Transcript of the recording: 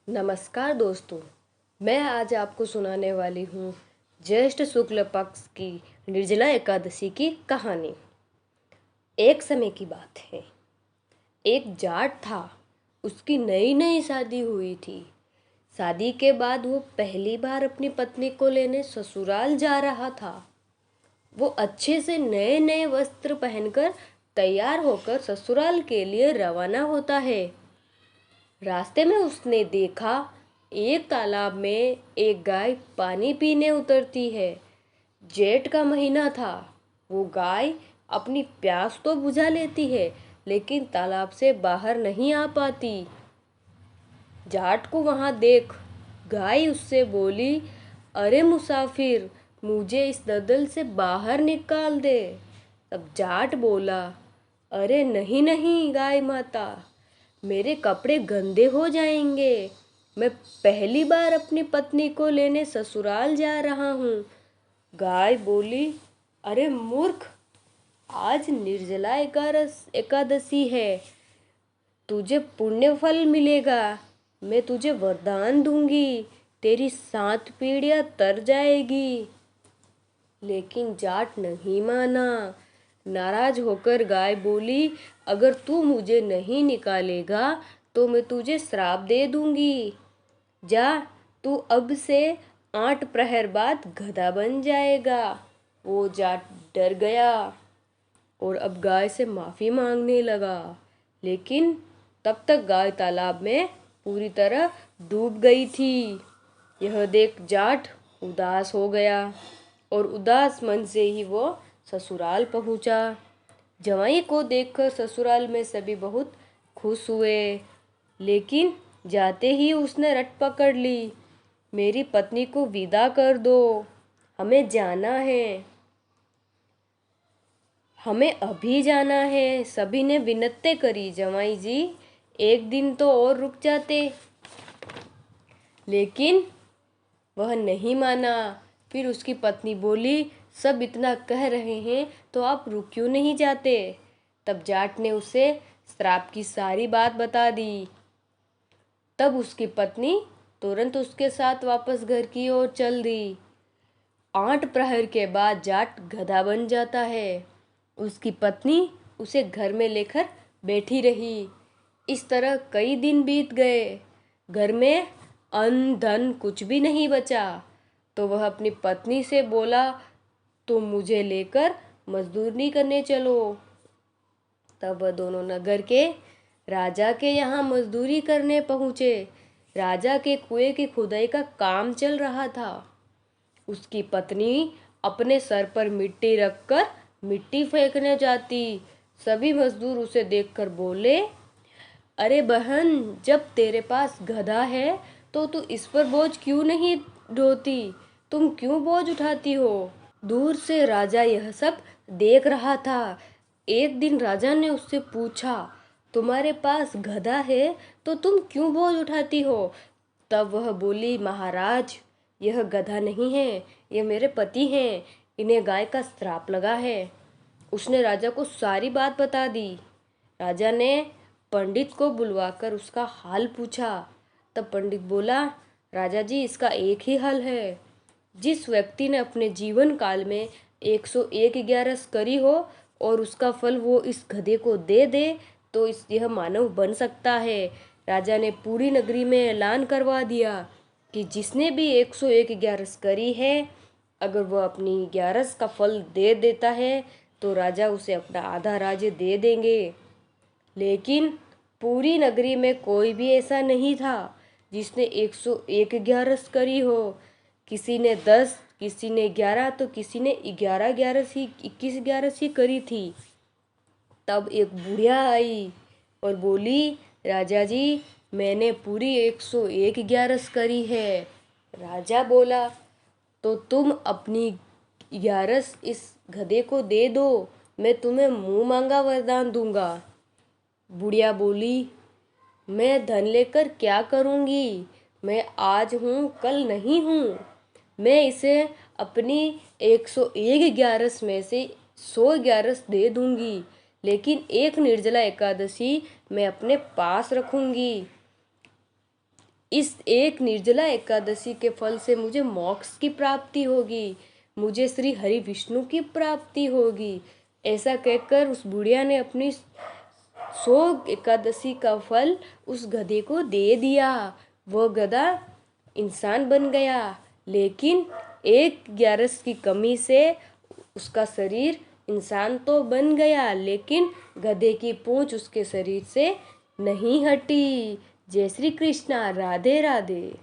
नमस्कार दोस्तों। मैं आज आपको सुनाने वाली हूँ ज्येष्ठ शुक्ल पक्ष की निर्जला एकादशी की कहानी। एक समय की बात है। एक जाट था। उसकी नई नई शादी हुई थी। शादी के बाद वो पहली बार अपनी पत्नी को लेने ससुराल जा रहा था। वो अच्छे से नए नए वस्त्र पहनकर तैयार होकर ससुराल के लिए रवाना होता है। रास्ते में उसने देखा एक तालाब में एक गाय पानी पीने उतरती है। जेठ का महीना था। वो गाय अपनी प्यास तो बुझा लेती है, लेकिन तालाब से बाहर नहीं आ पाती। जाट को वहां देख गाय उससे बोली, अरे मुसाफिर, मुझे इस दलदल से बाहर निकाल दे। तब जाट बोला, अरे नहीं नहीं गाय माता, मेरे कपड़े गंदे हो जाएंगे। मैं पहली बार अपनी पत्नी को लेने ससुराल जा रहा हूँ। गाय बोली, अरे मूर्ख, आज निर्जला एकादशी है। तुझे पुण्य फल मिलेगा। मैं तुझे वरदान दूंगी, तेरी 7 पीढ़ियां तर जाएगी। लेकिन जाट नहीं माना। नाराज होकर गाय बोली, अगर तू मुझे नहीं निकालेगा तो मैं तुझे श्राप दे दूंगी। जा, तू अब से 8 प्रहर बाद गधा बन जाएगा। वो जाट डर गया और अब गाय से माफी मांगने लगा। लेकिन तब तक गाय तालाब में पूरी तरह डूब गई थी। यह देख जाट उदास हो गया और उदास मन से ही वो ससुराल पहुंचा। जवाई को देखकर ससुराल में सभी बहुत खुश हुए, लेकिन जाते ही उसने रट पकड़ ली, मेरी पत्नी को विदा कर दो, हमें जाना है, हमें अभी जाना है। सभी ने विनती करी, जवाई जी एक दिन तो और रुक जाते, लेकिन वह नहीं माना। फिर उसकी पत्नी बोली, सब इतना कह रहे हैं तो आप रुक क्यों नहीं जाते। तब जाट ने उसे श्राप की सारी बात बता दी। तब उसकी पत्नी तुरंत उसके साथ वापस घर की ओर चल दी। 8 प्रहर के बाद जाट गधा बन जाता है। उसकी पत्नी उसे घर में लेकर बैठी रही। इस तरह कई दिन बीत गए। घर में अन्न धन कुछ भी नहीं बचा। तो वह अपनी पत्नी से बोला, तुम मुझे लेकर मजदूरी करने चलो। तब वह दोनों नगर के राजा के यहाँ मजदूरी करने पहुँचे। राजा के कुएं की खुदाई का काम चल रहा था। उसकी पत्नी अपने सर पर मिट्टी रखकर मिट्टी फेंकने जाती। सभी मजदूर उसे देखकर बोले, अरे बहन, जब तेरे पास गधा है तो तू इस पर बोझ क्यों नहीं ढोती? तुम क्यों बोझ उठाती हो? दूर से राजा यह सब देख रहा था। एक दिन राजा ने उससे पूछा, तुम्हारे पास गधा है तो तुम क्यों बोझ उठाती हो? तब वह बोली, महाराज, यह गधा नहीं है, यह मेरे पति हैं, इन्हें गाय का श्राप लगा है। उसने राजा को सारी बात बता दी। राजा ने पंडित को बुलवाकर उसका हाल पूछा। तब पंडित बोला, राजा जी, इसका एक ही हल है। जिस व्यक्ति ने अपने जीवन काल में 101 ग्यारस करी हो और उसका फल वो इस गधे को दे दे तो यह मानव बन सकता है। राजा ने पूरी नगरी में ऐलान करवा दिया कि जिसने भी 101 ग्यारस करी है, अगर वह अपनी ग्यारस का फल दे देता है तो राजा उसे अपना आधा राज्य दे देंगे। लेकिन पूरी नगरी में कोई भी ऐसा नहीं था जिसने 101 ग्यारस करी हो। किसी ने 10, किसी ने 11, तो किसी ने 11 ग्यारस ही 21 ग्यारस ही करी थी। तब एक बुढ़िया आई और बोली, राजा जी, मैंने पूरी 101 ग्यारस करी है। राजा बोला, तो तुम अपनी ग्यारस इस गधे को दे दो, मैं तुम्हें मुंह मांगा वरदान दूंगा। बुढ़िया बोली, मैं धन लेकर क्या करूंगी? मैं आज हूँ, कल नहीं हूँ। मैं इसे अपनी 101 ग्यारस में से 100 ग्यारस दे दूंगी, लेकिन एक निर्जला एकादशी मैं अपने पास रखूंगी। इस एक निर्जला एकादशी के फल से मुझे मोक्ष की प्राप्ति होगी, मुझे श्री हरि विष्णु की प्राप्ति होगी। ऐसा कहकर उस बुढ़िया ने अपनी 100 एकादशी का फल उस गधे को दे दिया। वह गधा इंसान बन गया, लेकिन एक ग्यारस की कमी से उसका शरीर इंसान तो बन गया, लेकिन गधे की पूंछ उसके शरीर से नहीं हटी। जय श्री कृष्णा। राधे राधे।